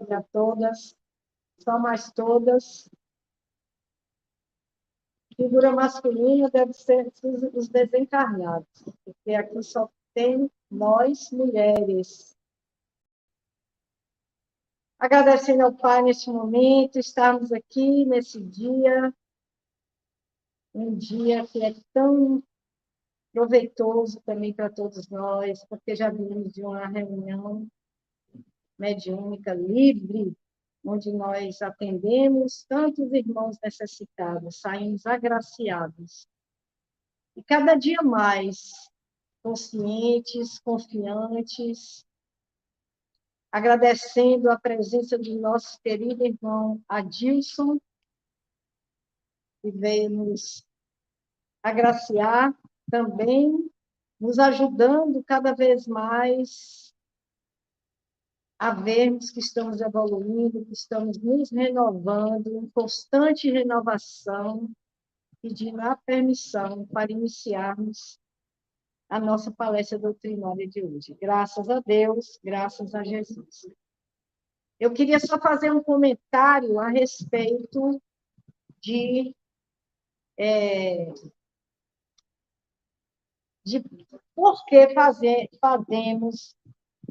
e a todas, só mais todas. Figura masculina deve ser os desencarnados, porque aqui só tem nós, mulheres. Agradecendo ao Pai neste momento, estarmos aqui nesse dia, um dia que é tão proveitoso também para todos nós, porque já vimos de uma reunião mediúnica livre, onde nós atendemos tantos irmãos necessitados, saímos agraciados. E cada dia mais conscientes, confiantes, agradecendo a presença do nosso querido irmão Adilson, que veio nos agraciar também, nos ajudando cada vez mais a vermos que estamos evoluindo, que estamos nos renovando, em constante renovação, pedindo a permissão para iniciarmos a nossa palestra doutrinária de hoje. Graças a Deus, graças a Jesus. Eu queria só fazer um comentário a respeito de por que fazemos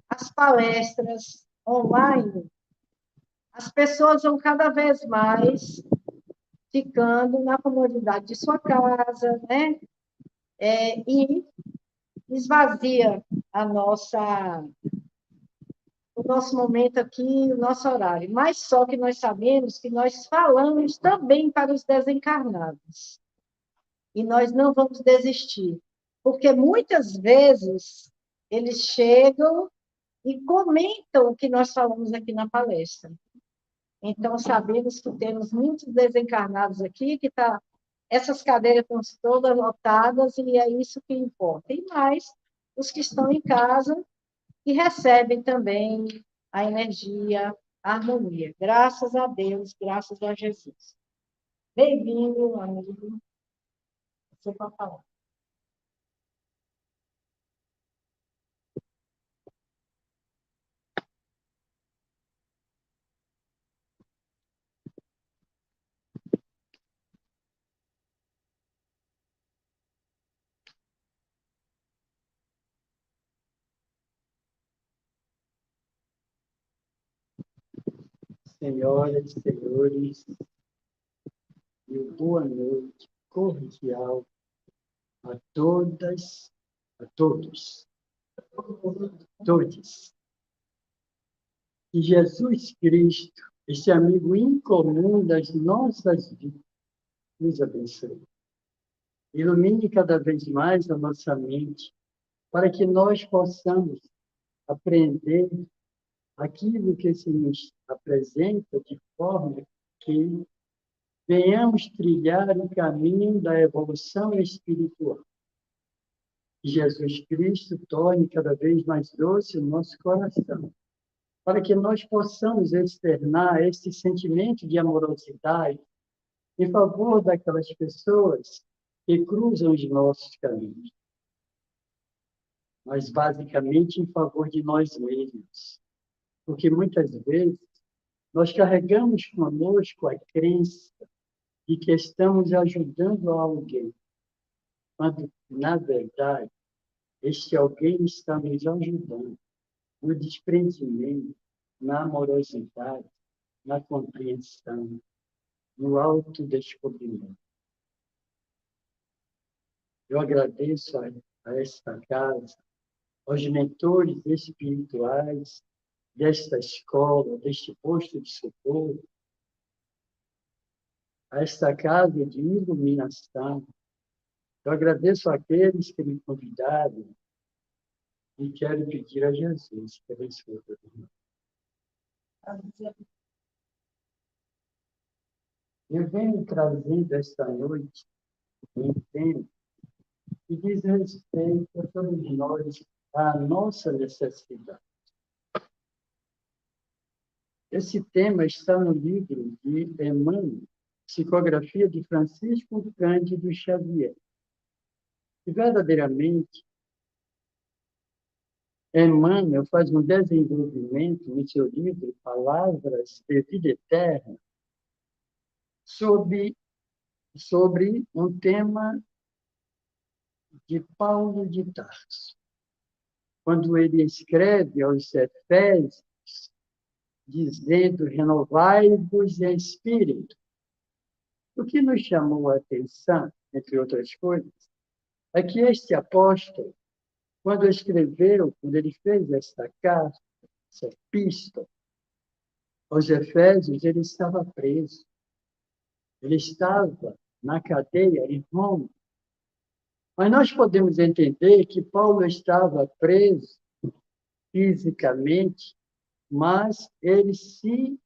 as palestras online. As pessoas vão cada vez mais ficando na comodidade de sua casa, né? E esvazia o nosso momento aqui, o nosso horário. Mas só que nós sabemos que nós falamos também para os desencarnados. E nós não vamos desistir. Porque muitas vezes eles chegam e comentam o que nós falamos aqui na palestra. Então, sabemos que temos muitos desencarnados aqui, que essas cadeiras estão todas lotadas, e é isso que importa. E mais, os que estão em casa, e recebem também a energia, a harmonia. Graças a Deus, graças a Jesus. Bem-vindo, amigo. Você pode falar. Senhoras e senhores, boa noite cordial a todas, a todos, todos. Que Jesus Cristo, esse amigo incomum das nossas vidas, nos abençoe. Ilumine cada vez mais a nossa mente, para que nós possamos aprender aquilo que se nos apresenta de forma que venhamos trilhar o caminho da evolução espiritual. Que Jesus Cristo torne cada vez mais doce o nosso coração, para que nós possamos externar esse sentimento de amorosidade em favor daquelas pessoas que cruzam os nossos caminhos, mas basicamente em favor de nós mesmos, porque muitas vezes nós carregamos conosco a crença de que estamos ajudando alguém, quando, na verdade, este alguém está nos ajudando no desprendimento, na amorosidade, na compreensão, no autodescobrimento. Eu agradeço a esta casa, aos mentores espirituais desta escola, deste posto de socorro, a esta casa de iluminação. Eu agradeço àqueles que me convidaram e quero pedir a Jesus que abençoe todo mundo. Eu venho trazendo esta noite um tema que diz respeito a todos nós, à nossa necessidade. Esse tema está no livro de Emmanuel, Psicografia de Francisco Cândido Xavier. E verdadeiramente, Emmanuel faz um desenvolvimento no seu livro Palavras de Vida Eterna sobre um tema de Paulo de Tarso, quando ele escreve aos Efésios, dizendo: renovai-vos em espírito. O que nos chamou a atenção, entre outras coisas, é que este apóstolo, quando ele fez esta carta, essa epístola aos Efésios, ele estava preso. Ele estava na cadeia em Roma. Mas nós podemos entender que Paulo estava preso fisicamente, mas ele se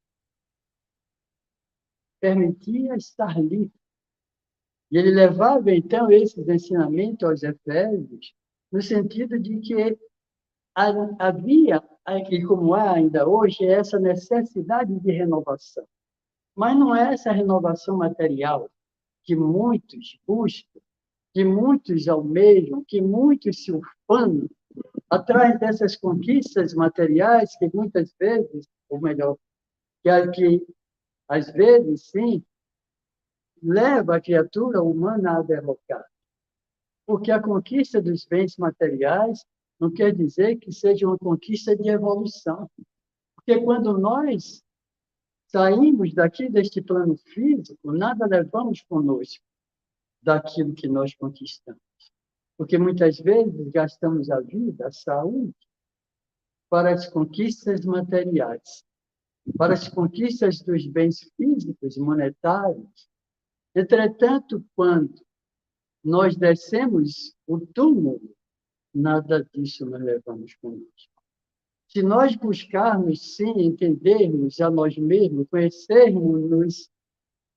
permitia estar livre. E ele levava, então, esses ensinamentos aos Efésios, no sentido de que havia, e como há ainda hoje, essa necessidade de renovação. Mas não é essa renovação material que muitos buscam, que muitos almejam, que muitos se ufanam atrás dessas conquistas materiais que muitas vezes, ou melhor, que às vezes, sim, leva a criatura humana a derrocar. Porque a conquista dos bens materiais não quer dizer que seja uma conquista de evolução. Porque quando nós saímos daqui deste plano físico, nada levamos conosco daquilo que nós conquistamos. Porque muitas vezes gastamos a vida, a saúde, para as conquistas materiais, para as conquistas dos bens físicos, monetários. Entretanto, quando nós descemos o túmulo, nada disso nós levamos conosco. Se nós buscarmos, sim, entendermos a nós mesmos, conhecermos-nos,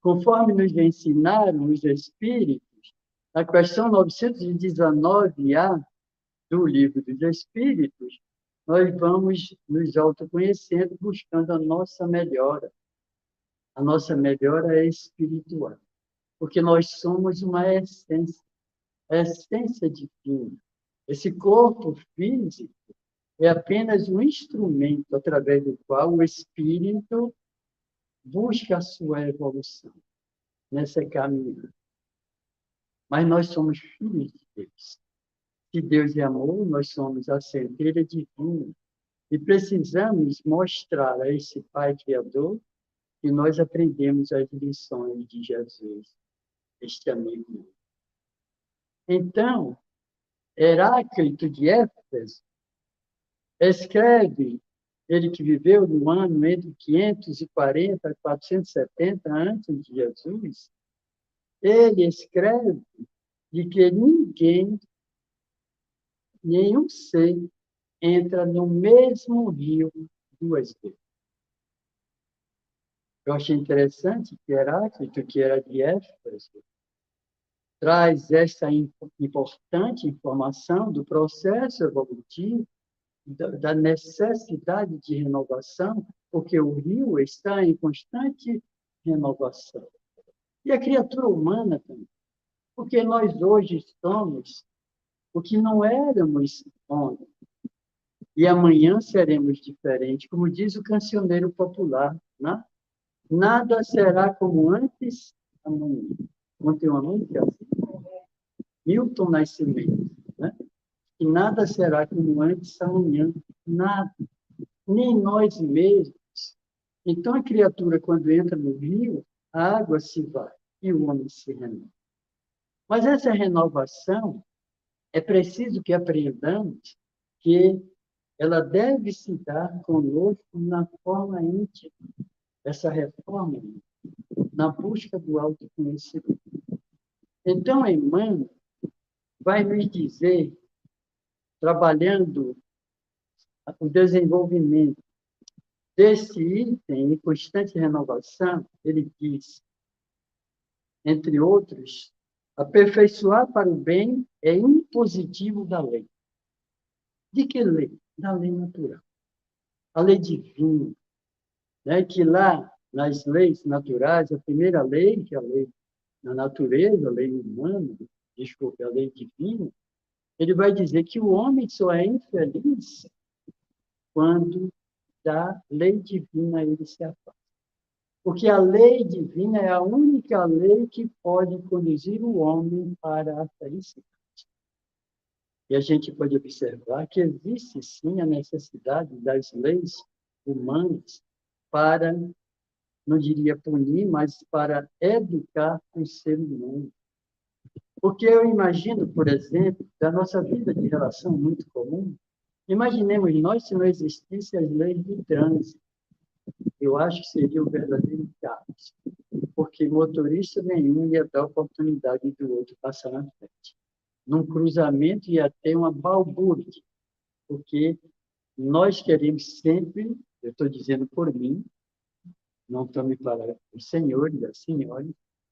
conforme nos ensinaram os Espíritos, na questão 919A do Livro dos Espíritos, nós vamos nos autoconhecendo, buscando a nossa melhora. A nossa melhora é espiritual, porque nós somos uma essência, a essência divina. Esse corpo físico é apenas um instrumento através do qual o espírito busca a sua evolução nessa caminhada. Mas nós somos filhos de Deus. Se Deus é amor, nós somos a centelha divina. E precisamos mostrar a esse Pai Criador que nós aprendemos as lições de Jesus, este amigo. Então, Heráclito de Éfeso escreve, ele que viveu no ano entre 540 e 470 antes de Jesus, ele escreve de que ninguém, nenhum ser, entra no mesmo rio duas vezes. Eu achei interessante que Heráclito, que era de Éfeso, traz essa importante informação do processo evolutivo, da necessidade de renovação, porque o rio está em constante renovação. E a criatura humana também, porque nós hoje somos o que não éramos ontem, e amanhã seremos diferentes, como diz o cancioneiro popular, né? Nada será como antes amanhã. Ontem uma música assim, Milton Nascimento, né? E nada será como antes amanhã, nada, nem nós mesmos. Então, a criatura, quando entra no rio, a água se vai e o homem se renova. Mas essa renovação, é preciso que aprendamos que ela deve se dar conosco na forma íntima, essa reforma, na busca do autoconhecimento. Então, Emmanuel vai nos dizer, trabalhando o desenvolvimento desse item em constante renovação, ele diz, entre outros, aperfeiçoar para o bem é impositivo da lei. De que lei? Da lei natural. A lei divina, né? Que lá, nas leis naturais, a primeira lei, que é a lei da natureza, a lei humana, desculpe, a lei divina, ele vai dizer que o homem só é infeliz quando da lei divina ele se afasta. Porque a lei divina é a única lei que pode conduzir o homem para a felicidade. E a gente pode observar que existe, sim, a necessidade das leis humanas para, não diria punir, mas para educar o ser humano. Porque eu imagino, por exemplo, da nossa vida de relação muito comum, imaginemos nós se não existissem as leis de trânsito. Eu acho que seria o verdadeiro caos, porque motorista nenhum ia dar oportunidade do outro passar na frente. Num cruzamento ia ter uma balbúrdia, porque nós queremos sempre, eu estou dizendo por mim, não tome para os senhores e as senhoras,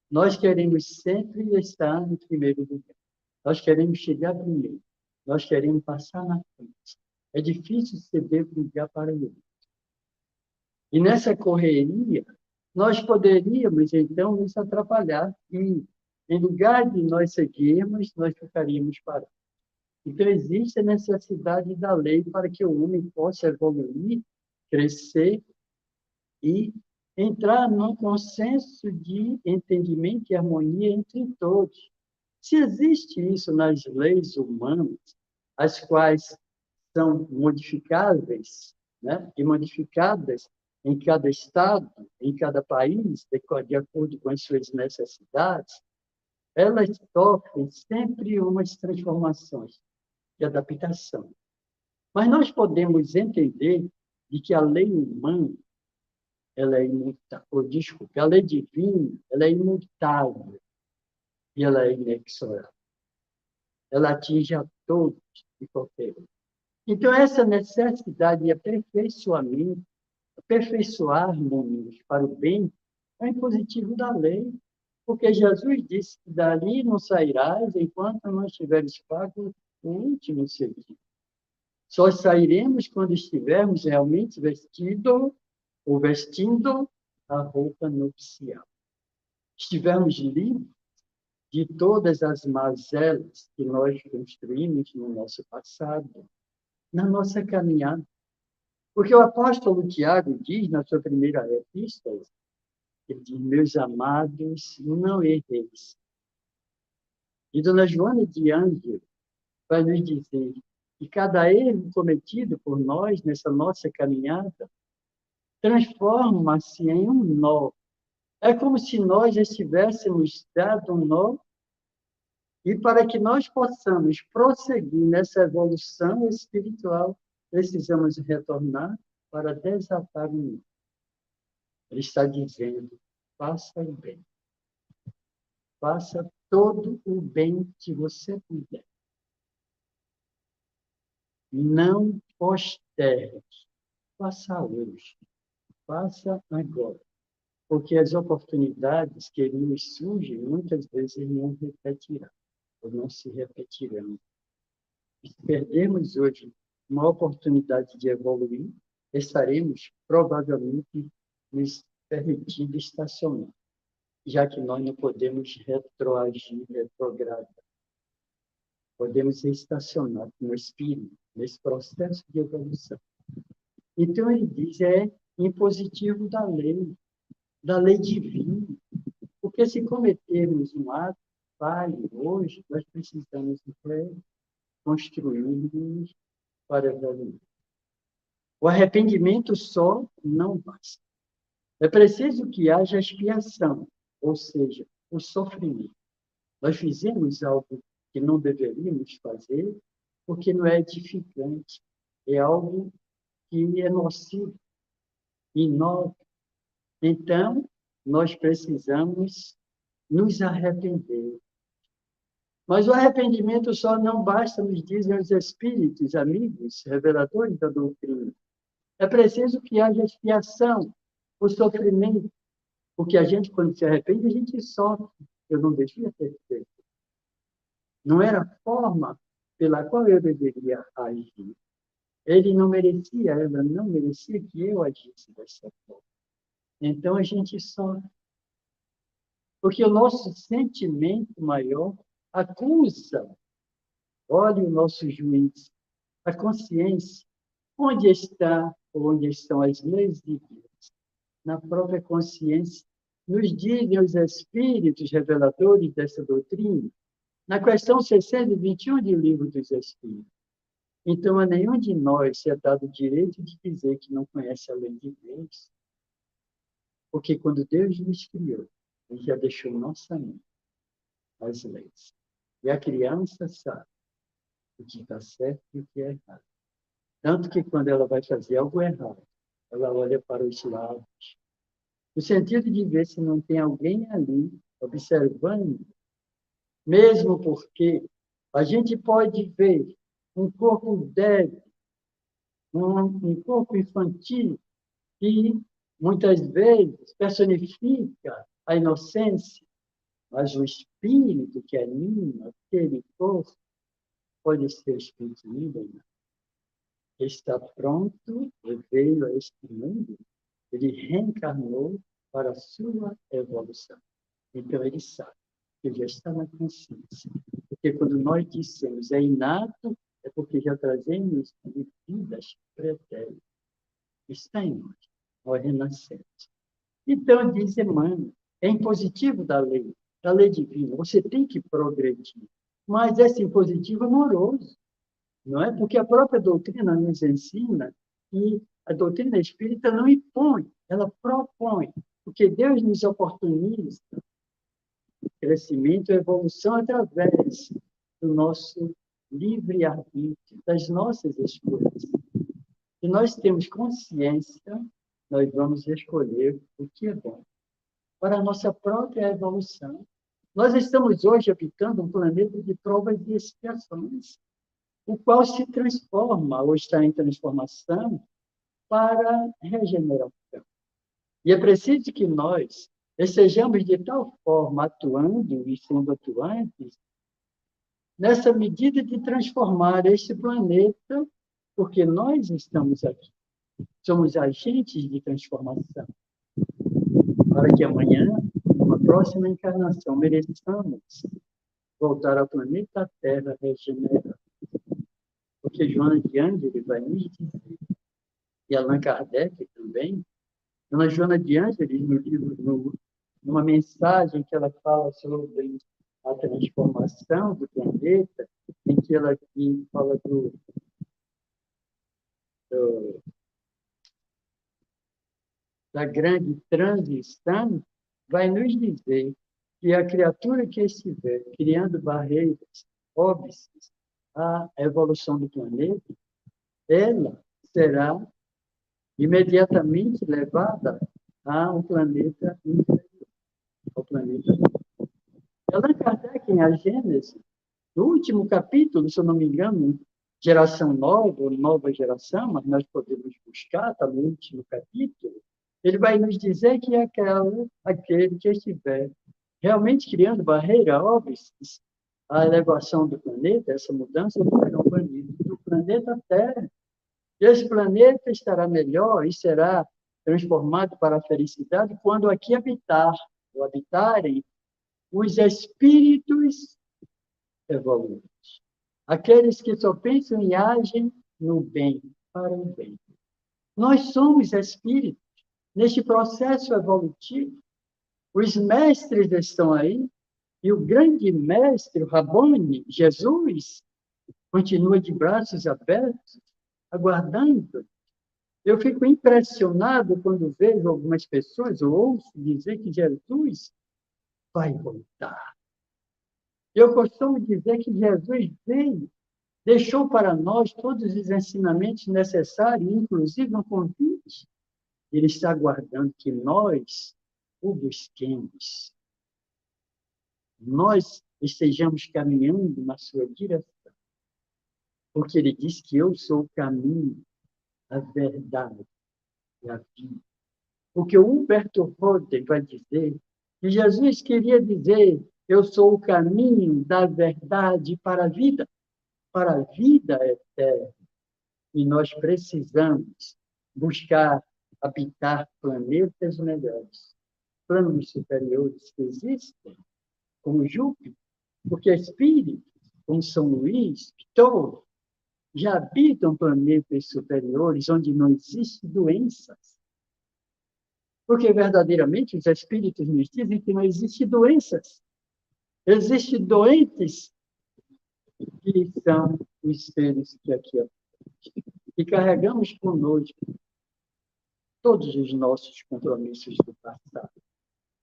nós queremos sempre estar em primeiro lugar. Nós queremos chegar primeiro. Nós queremos passar na frente. É difícil ceder lugar para ele. E nessa correria, nós poderíamos, então, nos atrapalhar e, em lugar de nós seguirmos, nós ficaríamos parados. Então, existe a necessidade da lei para que o homem possa evoluir, crescer e entrar num consenso de entendimento e harmonia entre todos. Se existe isso nas leis humanas, as quais são modificáveis, né, e modificadas em cada estado, em cada país, de acordo com as suas necessidades, elas sofrem sempre umas transformações de adaptação. Mas nós podemos entender de que a lei humana ela é imutável, desculpe, a lei divina ela é imutável e ela é inexorável. Ela atinge a todos de qualquer um. Então, essa necessidade de aperfeiçoamento, aperfeiçoarmos para o bem, é impositivo da lei, porque Jesus disse que dali não sairás enquanto não estiveres pago o último serviço. Só sairemos quando estivermos realmente vestindo ou vestindo a roupa nupcial. Estivermos livres de todas as mazelas que nós construímos no nosso passado, na nossa caminhada. Porque o apóstolo Tiago diz, na sua primeira epístola, ele diz, meus amados, não erreis. E Dona Joana de Ângeles vai nos dizer que cada erro cometido por nós nessa nossa caminhada transforma-se em um nó. É como se nós estivéssemos dado um nó e para que nós possamos prosseguir nessa evolução espiritual, precisamos retornar para desatar o nó. Ele está dizendo, faça o bem. Faça todo o bem que você puder. Não postergue. Faça hoje. Faça agora. Porque as oportunidades que nos surgem, muitas vezes não repetirão, ou não se repetirão. Se perdermos hoje uma oportunidade de evoluir, estaremos provavelmente nos permitindo estacionar, já que nós não podemos retroagir, retrogradar. Podemos estacionar no espírito, nesse processo de evolução. Então, ele diz, é impositivo da lei divina. Porque se cometermos um ato falho hoje, nós precisamos construir para evoluir. O arrependimento só não basta. É preciso que haja expiação, ou seja, o sofrimento. Nós fizemos algo que não deveríamos fazer, porque não é edificante. É algo que é nocivo, inócuo. Então, nós precisamos nos arrepender. Mas o arrependimento só não basta, nos dizem os espíritos, amigos, reveladores da doutrina. É preciso que haja expiação, o sofrimento. Porque a gente, quando se arrepende, a gente sofre. Eu não devia ter feito. Não era a forma pela qual eu deveria agir. Ele não merecia, ela não merecia que eu agisse dessa forma. Então a gente sofre. Porque o nosso sentimento maior acusa. Olha o nosso juiz, a consciência. Onde está, ou onde estão as leis de Deus? Na própria consciência. Nos dizem os espíritos reveladores dessa doutrina, na questão 621 do Livro dos Espíritos. Então, a nenhum de nós se é dado o direito de dizer que não conhece a lei de Deus, porque quando Deus nos criou, Ele já deixou nossa mente as leis. E a criança sabe o que está certo e o que é errado. Tanto que quando ela vai fazer algo errado, ela olha para os lados, no sentido de ver se não tem alguém ali observando, mesmo porque a gente pode ver um corpo débil, um corpo infantil, que muitas vezes personifica a inocência, mas o espírito que anima aquele corpo pode ser o espírito livre. Está pronto e veio a este mundo, ele reencarnou para a sua evolução. Então, ele sabe que já está na consciência. Porque quando nós dissemos é inato, é porque já trazemos de vidas pretéritas. Está em nós, nós renascemos. Então, diz Emmanuel, é impositivo da lei divina. Você tem que progredir. Mas esse impositivo é amoroso. Não é? Porque a própria doutrina nos ensina que a doutrina espírita não impõe, ela propõe. Porque Deus nos oportuniza crescimento e evolução através do nosso livre-arbítrio, das nossas escolhas. Se nós temos consciência, nós vamos escolher o que é bom para a nossa própria evolução. Nós estamos hoje habitando um planeta de provas e expiações, o qual se transforma ou está em transformação para regeneração. E é preciso que nós estejamos de tal forma atuando e sendo atuantes nessa medida de transformar este planeta, porque nós estamos aqui. Somos agentes de transformação. Para que amanhã, numa próxima encarnação, mereçamos voltar ao planeta Terra regenerado. Porque Joana de Ângeles vai nos dizer, e Allan Kardec também, Dona Joana de Ângeles, no livro, numa mensagem que ela fala sobre a transformação do planeta, em que ela aqui fala da grande transição, vai nos dizer que a criatura que estiver criando barreiras, óbices à evolução do planeta, ela será imediatamente levada a um planeta inferior, ao planeta. Allan Kardec, em A Gênese, no último capítulo, se eu não me engano, geração nova, ou nova geração, mas nós podemos buscar, está no último capítulo, ele vai nos dizer que é aquele que estiver realmente criando barreira, óbices, à elevação do planeta, essa mudança será banido do planeta Terra. E esse planeta estará melhor e será transformado para a felicidade quando aqui habitar, ou habitarem, os espíritos evoluídos. Aqueles que só pensam e agem no bem, para o bem. Nós somos espíritos neste processo evolutivo. Os mestres estão aí, e o grande mestre, o Rabboni, Jesus, continua de braços abertos, aguardando. Eu fico impressionado quando vejo algumas pessoas, ou ouço dizer que Jesus vai voltar. Eu costumo dizer que Jesus veio, deixou para nós todos os ensinamentos necessários, inclusive um convite. Ele está aguardando que nós o busquemos. Nós estejamos caminhando na sua direção. Porque ele diz que eu sou o caminho, a verdade e a vida. Porque o Humberto Roden vai dizer que Jesus queria dizer: eu sou o caminho da verdade para a vida eterna. E nós precisamos buscar habitar planetas melhores, planos superiores que existem, como Júpiter, porque espíritos, como São Luís, Piton já habitam planetas superiores onde não existem doenças. Porque, verdadeiramente, os espíritos nos dizem que não existem doenças. Existem doentes que são os seres que aqui e carregamos conosco todos os nossos compromissos do passado.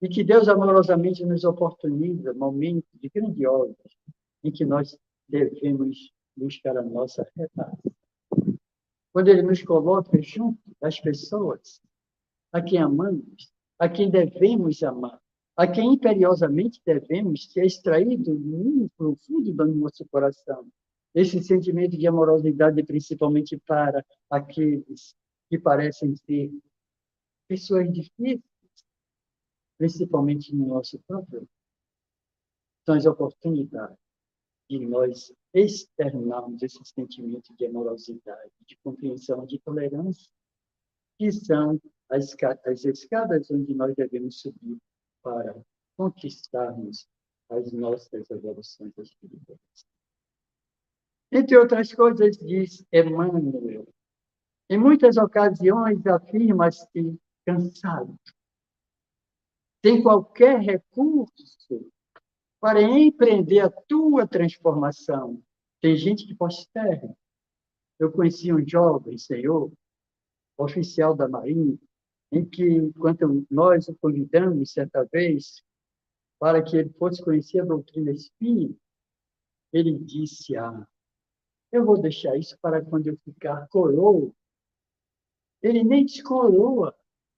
E que Deus amorosamente nos oportuniza momentos de grandiosos em que nós devemos buscar a nossa redação. Quando Ele nos coloca junto das pessoas a quem amamos, a quem devemos amar, a quem imperiosamente devemos ter extraído no profundo do nosso coração esse sentimento de amorosidade, principalmente para aqueles que parecem ser pessoas difíceis, principalmente no nosso próprio. São as oportunidades de nós externarmos esse sentimento de amorosidade, de compreensão, de tolerância, que são as escadas onde nós devemos subir para conquistarmos as nossas evoluções espirituais. Entre outras coisas, diz Emmanuel, em muitas ocasiões afirma-se cansado, sem qualquer recurso para empreender a tua transformação. Tem gente que posterga. Eu conheci um jovem senhor, oficial da Marinha, em que, enquanto nós o convidamos certa vez para que ele fosse conhecer a doutrina espírita, ele disse: eu vou deixar isso para quando eu ficar coroa. Ele nem descoroa.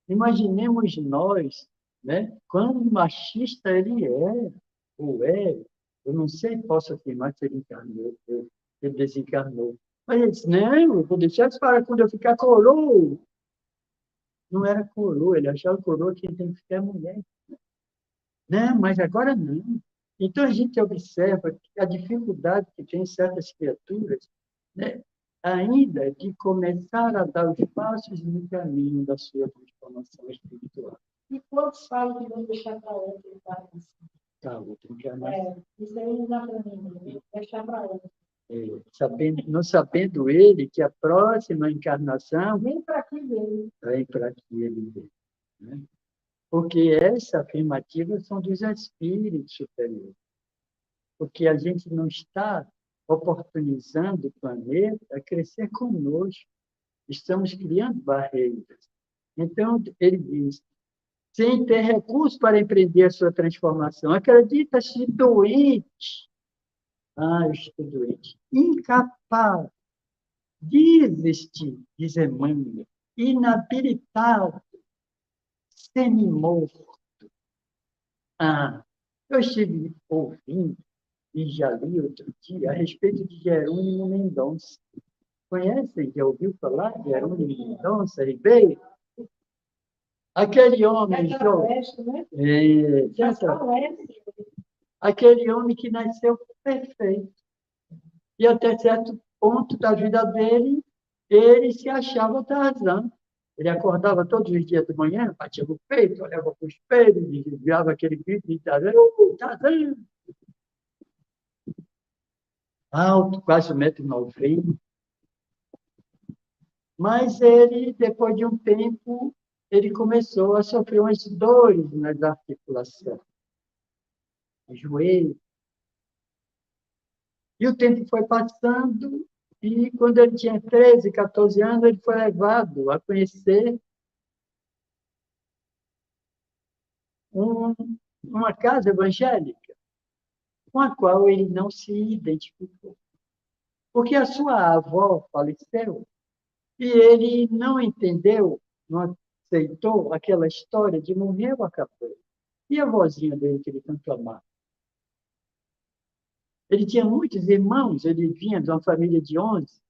Imaginemos nós, né? Quão machista ele é, ou é, eu não sei, posso afirmar que ele encarnou, ele desencarnou. Mas ele disse: não, eu vou deixar isso para quando eu ficar coroa. Não era coroa, ele achava coroa quem tem que ficar mulher. Não, mas agora não. Então a gente observa a dificuldade que tem certas criaturas, né, ainda de começar a dar os passos no caminho da sua transformação espiritual. E quantos falam que vão deixar para outra encarnação? Tá, outra encarnação. Isso aí não dá para mim, deixar para outra. Não sabendo ele que a próxima encarnação vem para aqui dele. Vem para aqui ele vem. Né? Porque essa afirmativa são dos espíritos superiores. Porque a gente não está oportunizando o planeta a crescer conosco. Estamos criando barreiras. Então, ele diz, sem ter recursos para empreender a sua transformação, acredita-se doente. Eu estou doente. Incapaz de existir, diz Emmanuel, inabilitado, semi-morto. Eu estive ouvindo e já li outro dia a respeito de Jerônimo Mendonça. Conhecem? Já ouviu falar de Jerônimo Mendonça Ribeiro? Aquele homem jovem. Aquele homem que nasceu perfeito. E até certo ponto da vida dele, ele se achava Tarzan. Ele acordava todos os dias de manhã, batia no peito, olhava para o espelho, desviava aquele grito de Tarzan, Tarzan! Alto, quase 1,90 m. Mas ele, depois de um tempo, ele começou a sofrer umas dores nas articulações, no joelho. E o tempo foi passando, e quando ele tinha 13, 14 anos, ele foi levado a conhecer uma casa evangélica, com a qual ele não se identificou. Porque a sua avó faleceu, e ele não entendeu, não aceitou aquela história de morreu, acabou. E a vozinha dele, que ele tanto amava? Ele tinha muitos irmãos, ele vinha de uma família de 11,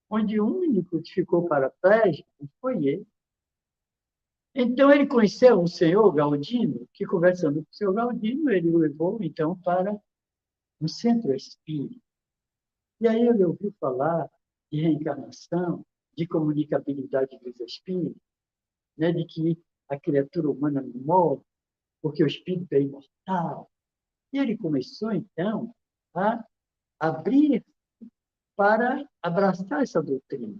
onde o único que ficou paraplégico foi ele. Então, ele conheceu um senhor Galdino, que, conversando com o senhor Galdino, ele o levou, então, para um centro espírita. E aí ele ouviu falar de reencarnação, de comunicabilidade dos espíritos, né, de que a criatura humana não morre, porque o espírito é imortal. E ele começou, então, a abrir para abraçar essa doutrina.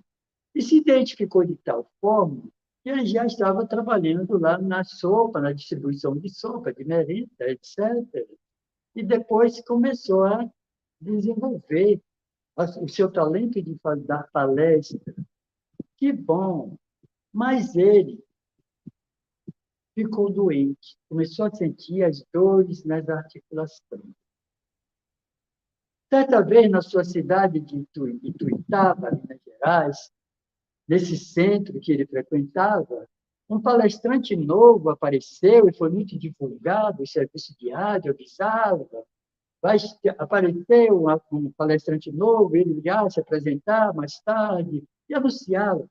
E se identificou de tal forma que ele já estava trabalhando lá na sopa, na distribuição de sopa, de merenda, etc. E depois começou a desenvolver o seu talento de dar palestra. Que bom! Mas ele ficou doente, começou a sentir as dores nas articulações. Certa vez, na sua cidade de Ituiutaba, Minas Gerais, nesse centro que ele frequentava, um palestrante novo apareceu e foi muito divulgado, o serviço de rádio avisava, apareceu um palestrante novo, ele ia se apresentar mais tarde e anunciava.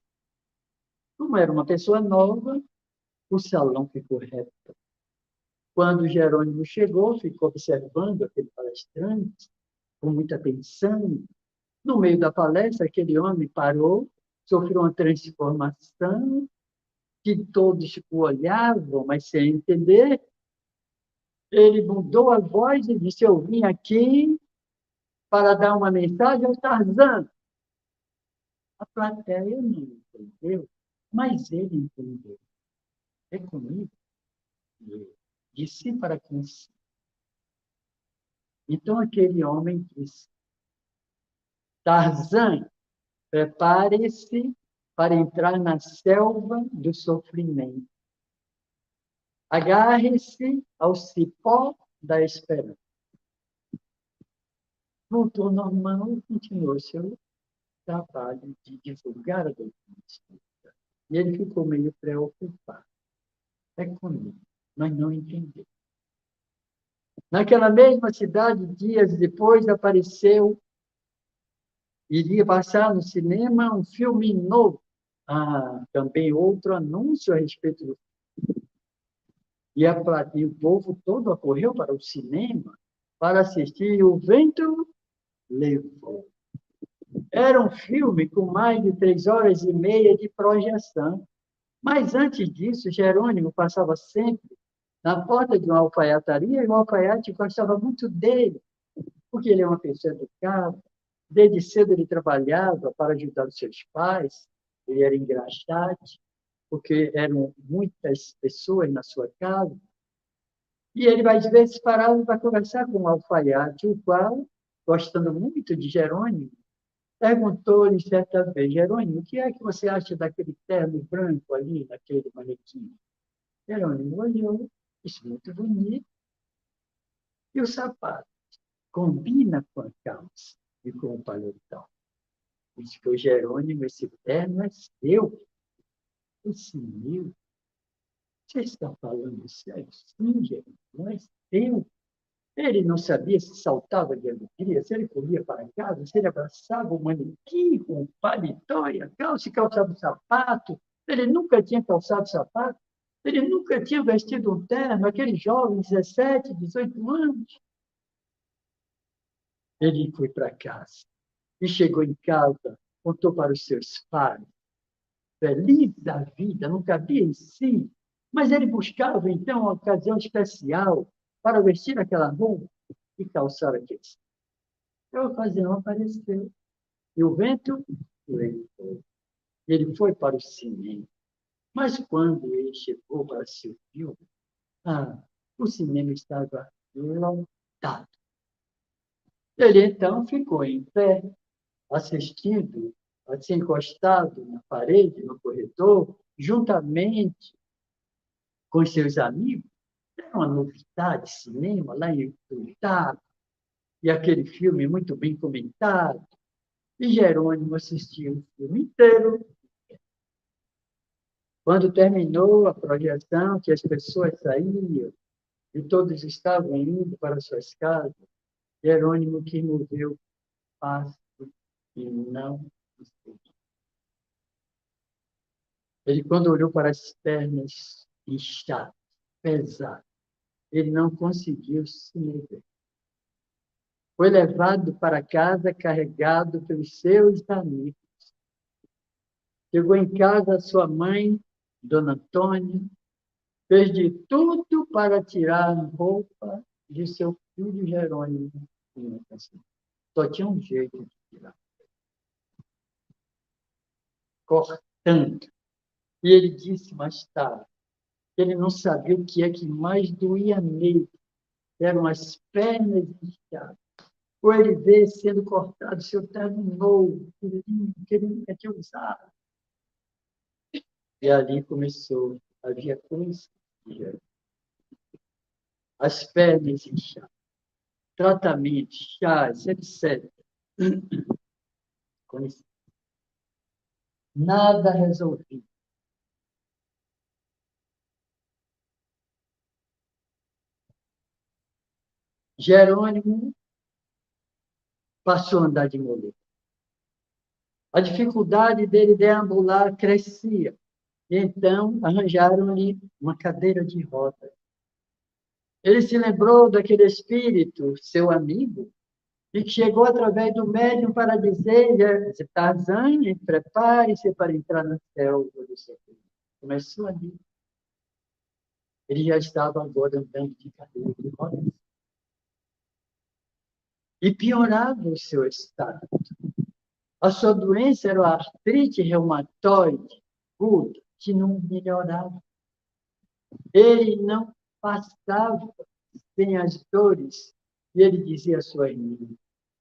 Como era uma pessoa nova, o salão ficou repleto. Quando Jerônimo chegou, ficou observando aquele palestrante com muita atenção. No meio da palestra, aquele homem parou, sofreu uma transformação, que todos o olhavam, mas sem entender. Ele mudou a voz e disse: eu vim aqui para dar uma mensagem ao Tarzan. A plateia não entendeu, mas ele entendeu. É comigo. Disse para quem. Então aquele homem disse: Tarzan, prepare-se para entrar na selva do sofrimento. Agarre-se ao cipó da esperança. Voltou ao normal e continuou seu trabalho de divulgar a doutrina espírita. E ele ficou meio preocupado. É comigo, mas não entendeu. Naquela mesma cidade, dias depois, apareceu, iria passar no cinema um filme novo. Também outro anúncio a respeito do filme. E o povo todo acorreu para o cinema para assistir O Vento Levou. Era um filme com mais de 3 horas e meia de projeção. Mas antes disso, Jerônimo passava sempre na porta de uma alfaiataria e o alfaiate gostava muito dele, porque ele é uma pessoa educada. Desde cedo ele trabalhava para ajudar os seus pais, ele era engraxate, porque eram muitas pessoas na sua casa. E ele, às vezes, parava para conversar com o alfaiate, o qual, gostando muito de Jerônimo, perguntou-lhe certa vez: Jerônimo, o que é que você acha daquele terno branco ali, naquele manequim? Jerônimo olhou, disse: muito bonito. E o sapato? Combina com a calça e com o paletó. Disse que o Jerônimo, esse terno é seu. Esse meu? Você está falando sério? Sim, Jerônimo, não é seu. Ele não sabia se saltava de alegria, se ele corria para casa, se ele abraçava o manequim com o paletó e a calça, e calçava o sapato. Ele nunca tinha calçado sapato. Ele nunca tinha vestido um terno, aquele jovem, 17, 18 anos. Ele foi para casa e chegou em casa, contou para os seus pais, feliz da vida, não cabia em si, mas ele buscava, então, uma ocasião especial para vestir aquela roupa e calçar aquele. A ocasião apareceu. E o vento levou. Ele foi para o cinema. Mas quando ele chegou para seu filme, o cinema estava lotado. Ele, então, ficou em pé, assistindo, assim, encostado na parede, no corredor, juntamente com seus amigos. Era uma novidade, cinema, lá em Ituiutaba, e aquele filme muito bem comentado. E Jerônimo assistiu o filme inteiro. Quando terminou a projeção, que as pessoas saíam e todos estavam indo para suas casas, Jerônimo, que moveu passo e não esteve. Ele, quando olhou para as pernas inchadas, pesadas, ele não conseguiu se mover. Foi levado para casa carregado pelos seus amigos. Chegou em casa, sua mãe, Dona Antônia, fez de tudo para tirar a roupa de seu filho Jerônimo. Só tinha um jeito de tirar. cortando. E ele disse mais tarde, que ele não sabia o que é que mais doía nele, eram as pernas inchadas. Ou ele vê sendo cortado seu terno novo, que ele nunca tinha usado. E ali começou, havia coisa, as pernas inchadas, tratamentos, chás, etc. Nada resolvido. Jerônimo passou a andar de muleta. A dificuldade dele deambular crescia. Então, arranjaram-lhe uma cadeira de rodas. Ele se lembrou daquele espírito, seu amigo, e que chegou através do médium para dizer: Tarzan, prepare-se para entrar na selva do seu filho. Começou ali. Ele já estava agora andando de cadeira de rodas. E piorava o seu estado. A sua doença era a artrite reumatoide aguda, que não melhorava. Ele não passava sem as dores. E ele dizia à sua irmã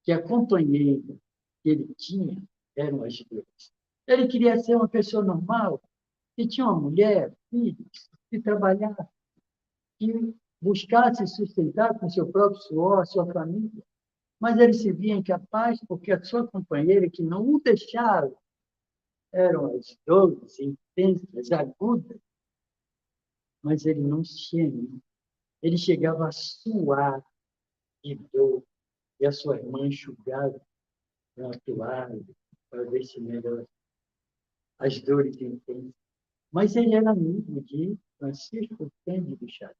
que a companheira que ele tinha eram as dores. Ele queria ser uma pessoa normal, que tinha uma mulher, filhos, que trabalhava, que buscasse sustentar com seu próprio suor a sua família. Mas ele se via incapaz porque a sua companheira, que não o deixava, eram as dores intensas, agudas, mas ele não tinha. Ele chegava a suar de dor e a sua irmã enxugava com a toalha para ver se melhora as dores intensas. Mas ele era amigo de Francisco Cândido Xavier.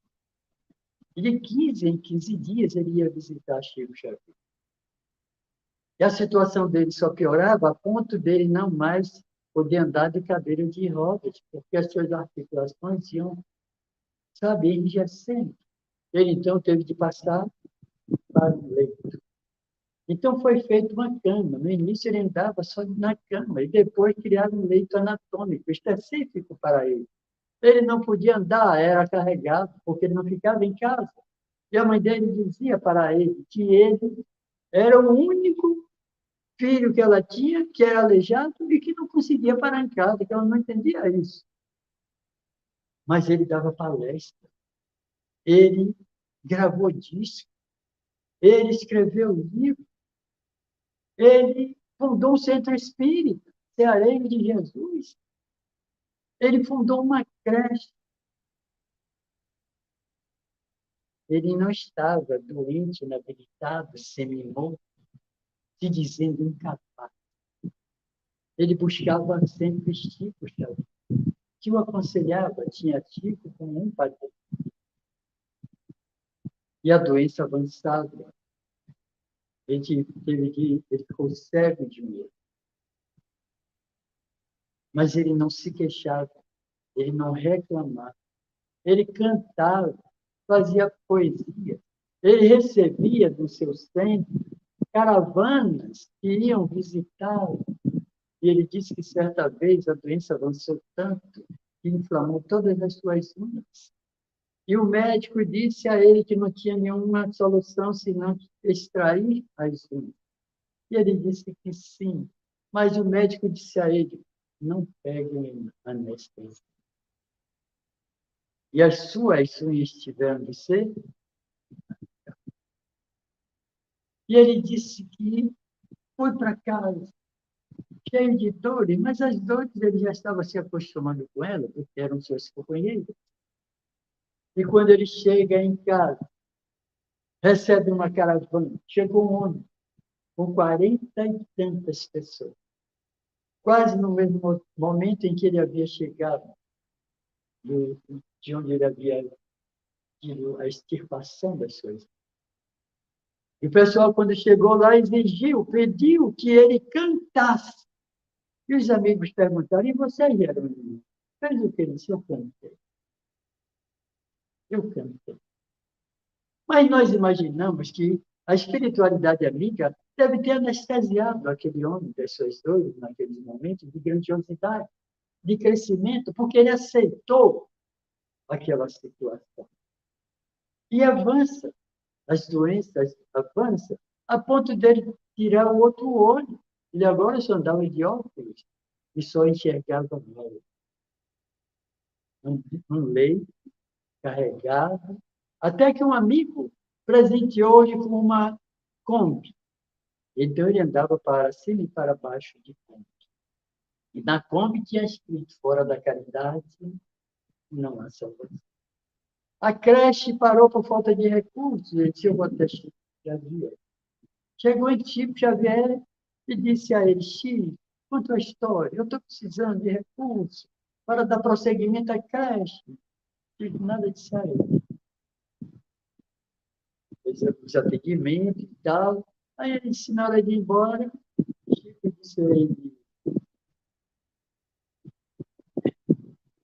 E de 15 em 15 dias ele ia visitar Chico Xavier. E a situação dele só piorava a ponto dele não mais poder andar de cadeira de rodas, porque as suas articulações iam, sabe, enrijecendo. Ele, então, teve de passar para o leito. Então, foi feita uma cama. No início, ele andava só na cama, e depois criaram um leito anatômico específico para ele. Ele não podia andar, era carregado, porque ele não ficava em casa. E a mãe dele dizia para ele que ele era o único filho que ela tinha, que era aleijado e que não conseguia parar em casa, que ela não entendia isso. Mas ele dava palestra, ele gravou disco, ele escreveu livro, ele fundou um centro espírita, Ceareiro de Jesus, ele fundou uma creche. Ele não estava doente, inabilitado, semi-morto, se dizendo incapaz. Ele buscava sempre Chico Xavier, que o aconselhava, tinha Chico como um padre. E a doença avançava. Ele ficou cego de medo. Mas ele não se queixava, ele não reclamava. Ele cantava, fazia poesia. Ele recebia do seu centro caravanas que iam visitá-lo. E ele disse que certa vez a doença avançou tanto que inflamou todas as suas unhas. E o médico disse a ele que não tinha nenhuma solução senão extrair as unhas. E ele disse que sim, mas o médico disse a ele: não pegue anestesia. E as suas unhas tiveram de ser. E ele disse que foi para casa, cheio de dores, mas as dores ele já estava se acostumando com elas, porque eram seus companheiros. E quando ele chega em casa, recebe uma caravana, chegou um homem com 40 e tantas pessoas. Quase no mesmo momento em que ele havia chegado, de onde ele havia tido a extirpação das coisas. E o pessoal, quando chegou lá, exigiu, pediu que ele cantasse. E os amigos perguntaram: e você, Jerônimo? Fez o que? Ele disse: eu cantei. Eu cantei. Mas nós imaginamos que a espiritualidade amiga deve ter anestesiado aquele homem, pessoas doidas, naqueles momentos de grandiosidade, de crescimento, porque ele aceitou aquela situação. E avança, as doenças avançam, a ponto dele tirar o outro olho. Ele agora só andava de óculos e só enxergava mal. Um leito carregado, até que um amigo presenteou-lhe com uma Kombi. Então ele andava para cima e para baixo de Kombi. E na Kombi tinha escrito: fora da caridade, não há salvação. A creche parou por falta de recursos, ele tinha uma Chico Xavier. Chegou em Chico Xavier e disse a ele: Chico, conta a história, eu estou precisando de recursos para dar prosseguimento à creche. Chico nada disse a ele. Os atendimentos e tal. Aí ele disse, na hora de ir embora, Chico disse a ele: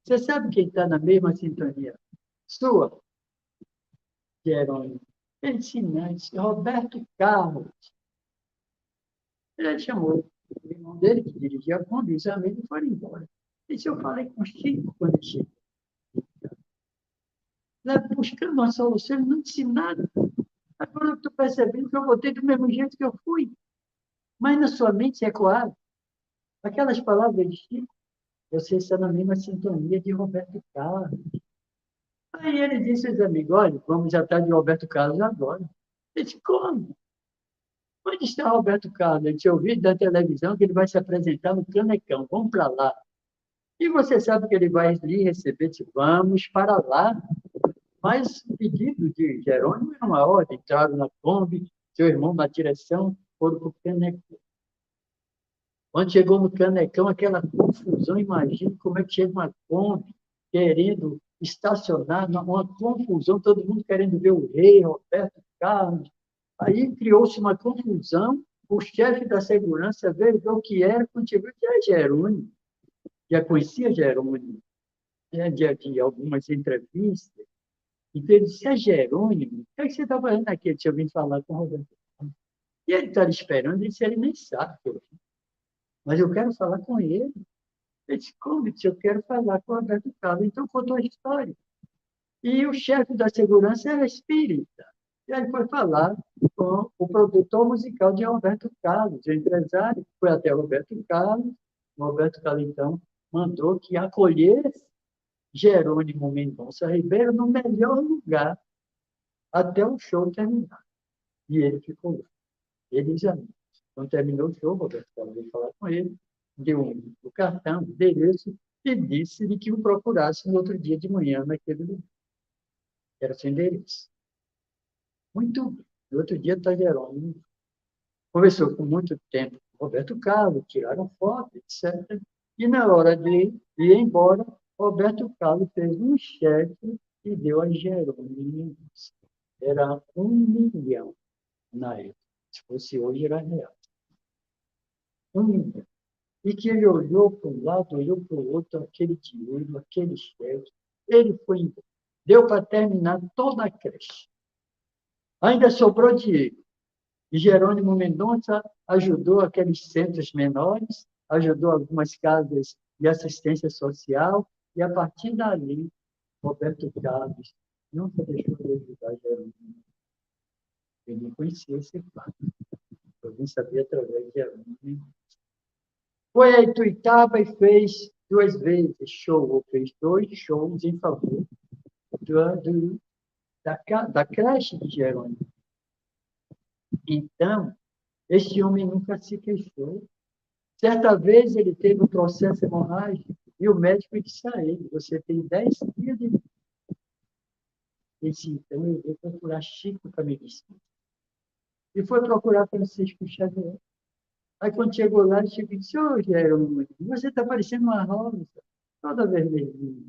você sabe quem está na mesma sintonia sua, Jerônimo? Ele disse, não, disse, Roberto Carlos. Ele chamou o irmão dele, que dirigia a Kombi, os amigos foram embora. Ele disse, eu falei com o Chico quando ele chegou. Buscando uma solução, ele não disse nada. Agora eu estou percebendo que eu voltei do mesmo jeito que eu fui. Mas na sua mente se ecoaram aquelas palavras de Chico. Você está na mesma sintonia de Roberto Carlos. Aí ele disse aos amigos, olha, vamos atrás de Roberto Carlos agora. Ele disse, como? Onde está Roberto Carlos? Ele tinha ouvido da televisão que ele vai se apresentar no Canecão. Vamos para lá. E você sabe que ele vai lhe receber? Disse, vamos para lá. Mas o pedido de Jerônimo era uma ordem. Entraram na Kombi, seu irmão na direção, foram para o Canecão. Quando chegou no Canecão, aquela confusão, imagina como é que chega uma Kombi querendo estacionar, uma confusão, todo mundo querendo ver o rei, Roberto Carlos. Aí criou-se uma confusão, o chefe da segurança veio ver o que era, quando chegou, que era Jerônimo. Já conhecia Jerônimo, de algumas entrevistas. Então ele disse, é Jerônimo? O que é que você está fazendo aqui? Ele tinha vindo falar com o Roberto Carlos. E ele estava esperando, ele disse, ele nem sabe que eu vim. Mas eu quero falar com ele. Ele disse, como? Eu quero falar com o Roberto Carlos. Então contou a história. E o chefe da segurança era espírita. E aí foi falar com o produtor musical de Roberto Carlos, o empresário, foi até Roberto Carlos. O Roberto Carlos, então, mandou que acolhesse Jerônimo Mendonça Ribeiro no melhor lugar até o show terminar. E ele ficou lá. Ele já. Quando terminou o show, o Roberto Carlos veio falar com ele, deu o cartão, o endereço, e disse-lhe que o procurasse no outro dia de manhã naquele lugar. Era seu endereço. Muito bem. No outro dia está Jerônimo. Conversou com muito tempo com Roberto Carlos, tiraram foto, etc. E na hora de ir embora, Roberto Carlos fez um cheque e deu a Jerônimo. Era 1 milhão na época. Se fosse hoje, era real. 1 milhão. E que ele olhou para um lado, olhou para o outro, aquele dinheiro, aquele cheque. Ele foi embora. Deu para terminar toda a creche. Ainda sobrou dinheiro. E Jerônimo Mendonça ajudou aqueles centros menores, ajudou algumas casas de assistência social, e a partir dali, Roberto Carlos nunca deixou de ajudar Jerônimo. Eu não conhecia esse fato. Eu vim saber através de Jerônimo. Foi a Ituiutaba e fez 2 vezes show, ou fez 2 shows em favor da creche de Jerônimo. Então, este homem nunca se queixou. Certa vez ele teve um processo hemorrágico e o médico disse a ele, você tem 10 dias de vida. Ele disse, então eu vou procurar Chico para me dizer. E foi procurar Francisco Xavier. Aí quando chegou lá, Chico disse, ô Jerônimo, você está parecendo uma rosa, toda vermelhinha.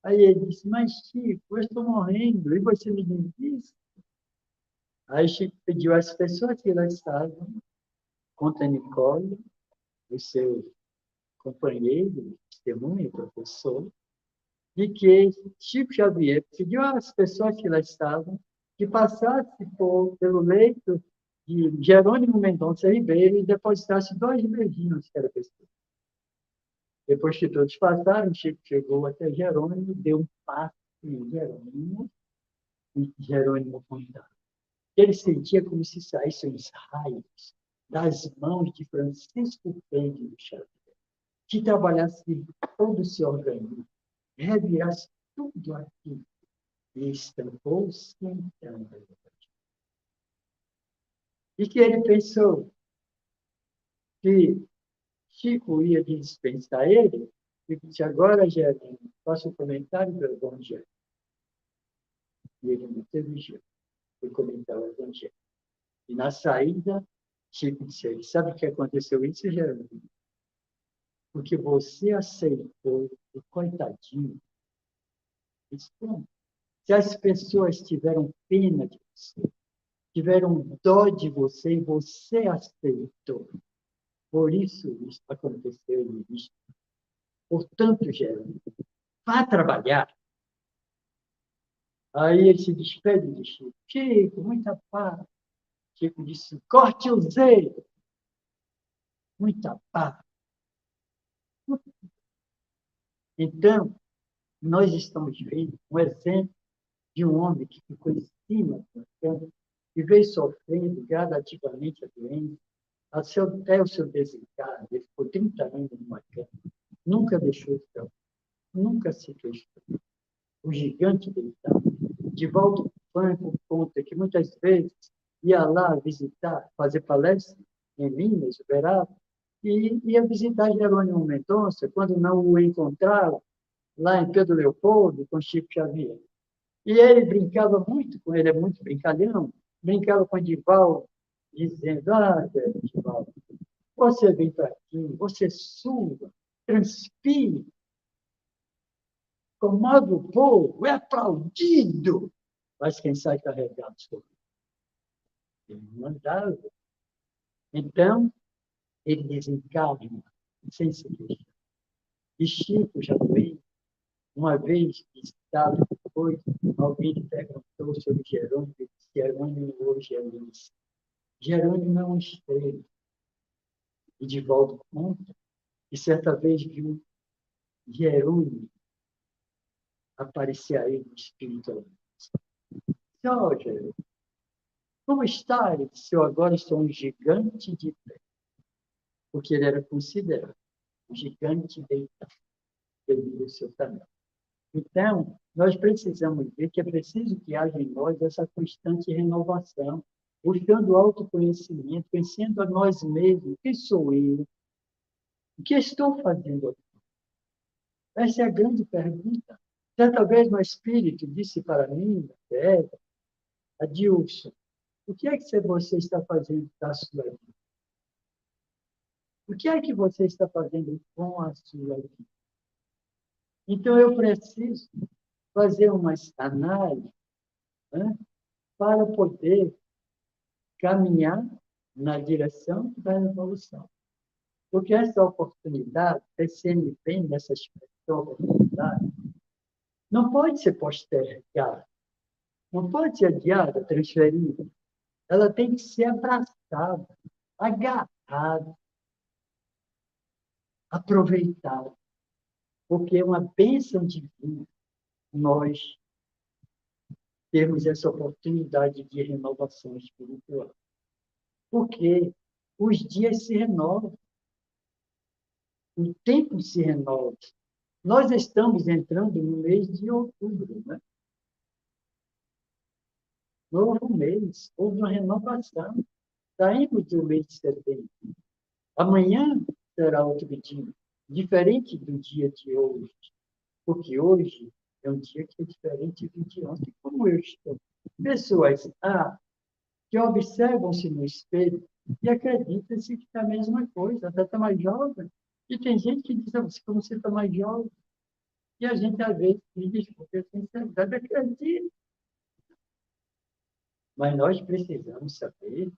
Aí ele disse, mas Chico, eu estou morrendo, e você me diz isso? Aí Chico pediu às pessoas que lá estavam, conta Nicole, o seu companheiro, testemunha, professor, de que Chico Xavier pediu às pessoas que lá estavam que passassem pelo leito de Jerônimo Mendonça Ribeiro e depositasse 2 beijinhos cada pessoa. Depois que todos passaram, Chico chegou até Jerônimo, deu um passo em Jerônimo, e Jerônimo contava. Ele sentia como se saíssem os raios das mãos de Francisco Cândido Xavier, que trabalhasse todo o seu organismo, revirasse tudo aquilo e estampou-se então. E que ele pensou que Chico ia dispensar ele, e disse, agora, Jerônimo, faça um comentário do Evangelho. E ele não teve jeito, foi comentar o Evangelho. E na saída, Chico disse a ele, sabe o que aconteceu isso, Jerônimo? Porque você aceitou o coitadinho. Disse, como? Se as pessoas tiveram pena de você, tiveram dó de você e você aceitou. Por isso aconteceu isso. Portanto, Jerônimo, vá trabalhar. Aí ele se despede de Chico. Chico, muita paz. Chico disse, corte o zelo. Muita paz. Então, nós estamos vendo um exemplo de um homem que ficou em cima da cama e veio sofrendo gradativamente a doença até o seu desencarne. Ele ficou 30 anos numa cama. Nunca deixou de trabalhar. Nunca se queixou. O gigante deitado. Divaldo Franco conta que muitas vezes ia lá visitar, fazer palestra em Minas, Uberaba, e ia visitar Jerônimo Mendonça, quando não o encontrava, lá em Pedro Leopoldo, com Chico Xavier. E ele brincava muito com ele, é muito brincalhão, brincava com Divaldo, dizendo, Divaldo, você vem para aqui, você sua, transpire, comove o povo, é aplaudido, mas quem sai carregado sou eu. Ele mandava. Então, ele desencarna, sem se queixar. E Chico já veio, uma vez que estava depois, alguém lhe perguntou sobre Jerônimo, e disse, Jerônimo hoje é luz. Jerônimo é uma estrela. E de volta conta, e certa vez viu Jerônimo aparecer a ele espiritualmente. Ó, Jerônimo, como está? Ele disse, eu agora sou um gigante de pé. Porque ele era considerado um gigante deitado devido ao seu tamanho. Então, nós precisamos ver que é preciso que haja em nós essa constante renovação, buscando o autoconhecimento, conhecendo a nós mesmos. Quem sou eu? O que estou fazendo aqui? Essa é a grande pergunta. Certa vez, no Espírito, disse para mim, Adilson, o que é que você está fazendo da sua vida? O que é que você está fazendo com a sua vida? Então, eu preciso fazer uma análise, né, para poder caminhar na direção da evolução. Porque essa oportunidade, esse bem nessa oportunidade, não pode ser postergada, não pode ser adiada, transferida. Ela tem que ser abraçada, agarrada, aproveitada. Porque é uma bênção divina nós termos essa oportunidade de renovação espiritual. Porque os dias se renovam, o tempo se renova. Nós estamos entrando no mês de outubro, né? Novo mês, houve uma renovação. Saímos do mês de setembro. Amanhã será outro dia, diferente do dia de hoje, porque hoje é um dia que é diferente do de ontem. Como eu estou? Pessoas que observam-se no espelho e acreditam-se que está a mesma coisa, até está mais jovem. E tem gente que diz, como você está mais jovem. E a gente, às vezes, me desculpa, a sinceridade acredita. Mas nós precisamos saber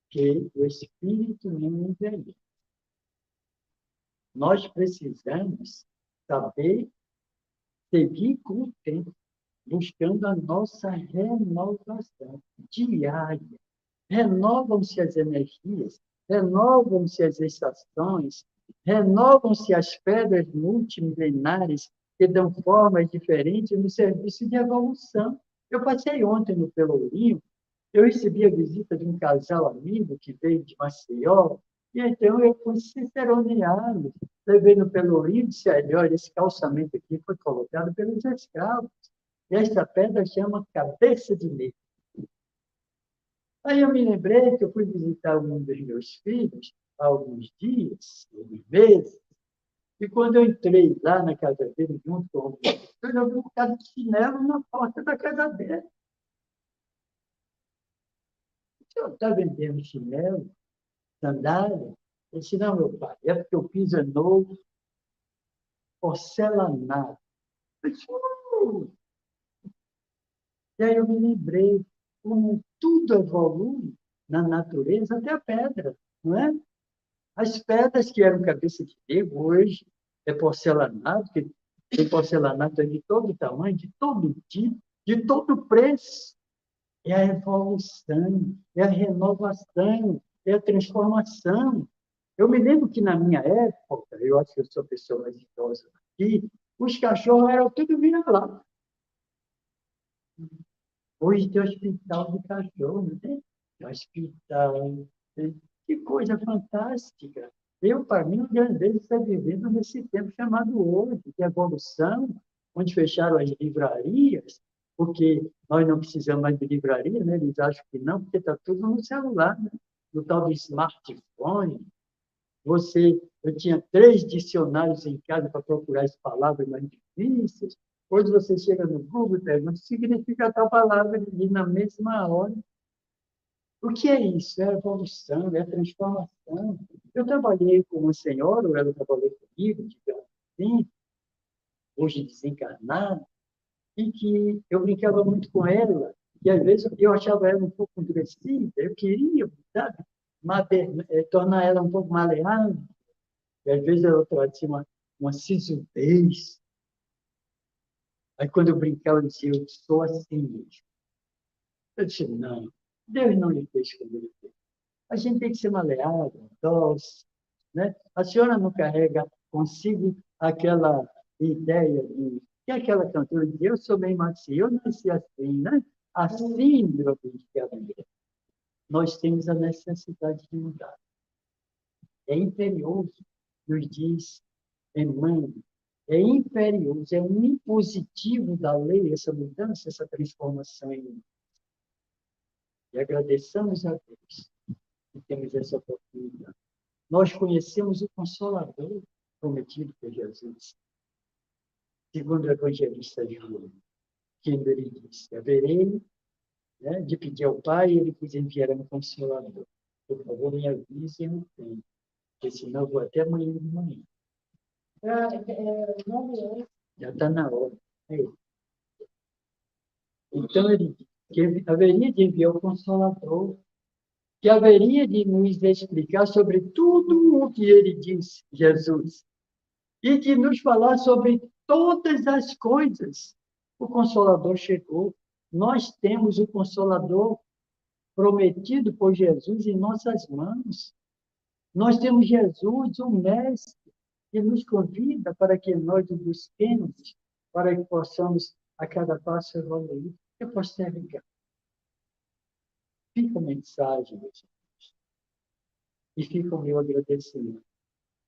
que o espírito não envelhece. Nós precisamos saber seguir com o tempo, buscando a nossa renovação diária. renovam-se as energias, renovam-se as estações, renovam-se as pedras multimilenares que dão formas diferentes no serviço de evolução. Eu passei ontem no Pelourinho, eu recebi a visita de um casal amigo que veio de Maceió, e então eu fui ciceroneá-lo. Levei no Pelourinho e disse, olha, esse calçamento aqui foi colocado pelos escravos. E esta pedra chama cabeça de negro. Aí eu me lembrei que eu fui visitar um dos meus filhos há alguns dias, alguns meses, e quando eu entrei lá na casa dele, junto com o professor, eu vi um bocado de chinelo na porta da casa dele. O senhor está vendendo chinelo, sandália? Ele disse, não, meu pai, é porque o piso é novo, porcelanado. Eu disse, E aí eu me lembrei como tudo evolui na natureza, até a pedra, não é? As pedras que eram cabeça de negro, hoje é porcelanato, que tem porcelanato de todo tamanho, de todo tipo, de todo preço. É a evolução, é a renovação, é a transformação. Eu me lembro que na minha época, eu acho que eu sou a pessoa mais idosa aqui, os cachorros eram tudo vira-lata. Hoje tem hospital de cachorro, né? Hospital. Que coisa fantástica. Eu, para mim, o grande está vivendo nesse tempo chamado hoje, de evolução, onde fecharam as livrarias, porque nós não precisamos mais de livraria, né? Eles acham que não, porque está tudo no celular, né? No tal do smartphone. Eu tinha 3 dicionários em casa para procurar as palavras mais difíceis. Hoje você chega no Google e pergunta o que significa tal palavra e na mesma hora. O que é isso? É a evolução, é a transformação. Eu trabalhei com uma senhora, ou ela trabalhou comigo, digamos assim, hoje desencarnada, e que eu brincava muito com ela, e às vezes eu achava ela um pouco endurecida, eu queria, sabe, tornar ela um pouco maleável, e às vezes ela tinha uma sisudez. Aí quando eu brincava, eu dizia, eu sou assim mesmo. Eu disse, não, Deus não lhe fez como ele fez. A gente tem que ser maleável, doce, né? A senhora não carrega consigo aquela ideia de que é aquela cantora de eu sou bem macio, eu nasci assim, né? A síndrome de Gabriel. Nós temos a necessidade de mudar. É imperioso, nos diz Emmanuel, é imperioso, é um impositivo da lei essa mudança, essa transformação em nós. E agradeçamos a Deus que temos essa oportunidade. Nós conhecemos o Consolador prometido por Jesus, segundo o evangelista João, que ele disse, haverei, né, de pedir ao Pai, e ele vos enviará um Consolador. Por favor, me avise no tempo, porque senão eu vou até amanhã de manhã. Já está na hora. Então, ele disse que haveria de enviar o Consolador, que haveria de nos explicar sobre tudo o que ele disse, Jesus, e de nos falar sobre todas as coisas. O Consolador chegou. Nós temos o Consolador prometido por Jesus em nossas mãos. Nós temos Jesus, o Mestre, que nos convida para que nós o busquemos, para que possamos, a cada passo, evoluir. Eu posso ter ligado. Fica a mensagem, meus irmãos. E fica o meu agradecimento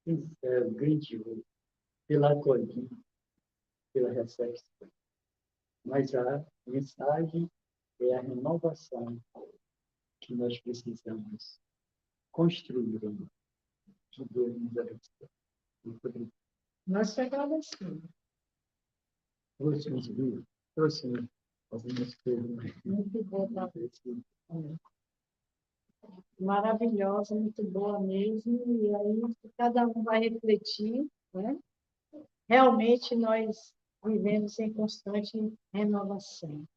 sincero, grandioso, pela acolhida, pela recepção. Mas a mensagem é a renovação que nós precisamos construir. Que Deus nos abençoe. Muito obrigado. Nós te agradecemos. Trouxe-nos livros, trouxe-nos algumas coisas. Muito boa, maravilhosa, muito boa mesmo. E aí cada um vai refletir, né? Realmente nós vivemos em constante renovação.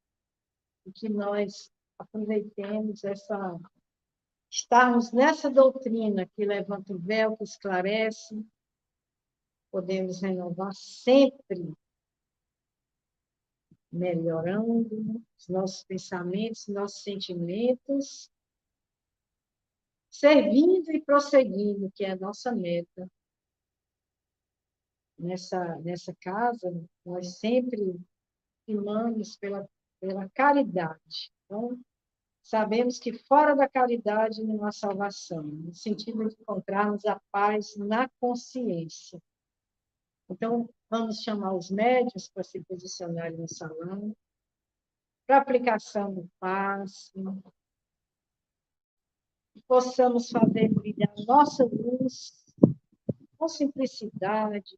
E que nós aproveitemos estarmos nessa doutrina que levanta o véu, que esclarece, podemos renovar sempre, melhorando os nossos pensamentos, nossos sentimentos, servindo e prosseguindo, que é a nossa meta. Nessa casa, nós sempre primamos pela caridade. Então, sabemos que fora da caridade não há salvação, no sentido de encontrarmos a paz na consciência. Então, vamos chamar os médiuns para se posicionarem no salão, para aplicação do passe, que possamos fazer brilhar nossa luz com simplicidade,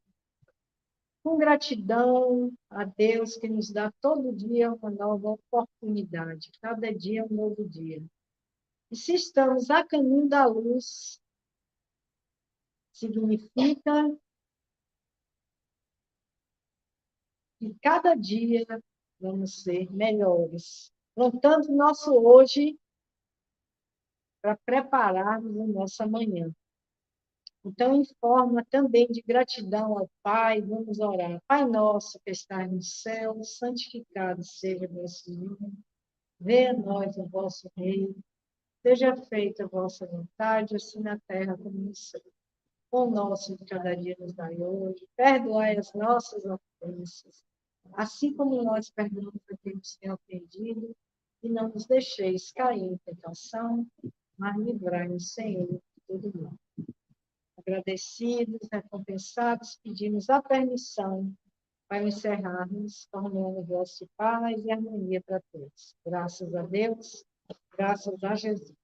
com gratidão a Deus que nos dá todo dia uma nova oportunidade, cada dia um novo dia. E se estamos a caminho da luz, significa que cada dia vamos ser melhores, plantando o nosso hoje para prepararmos o nosso amanhã. Então, em forma também de gratidão ao Pai, vamos orar. Pai nosso que estás no céu, santificado seja o vosso nome. Venha a nós o vosso reino. Seja feita a vossa vontade, assim na terra como no céu. O pão nosso de cada dia nos dai hoje. Perdoai as nossas ofensas, assim como nós perdoamos a quem nos tem ofendido. E não nos deixeis cair em tentação, mas livrai-nos, Senhor, de todo mal. Agradecidos, recompensados, pedimos a permissão para encerrarmos, tornando vosso paz e harmonia para todos. Graças a Deus, graças a Jesus.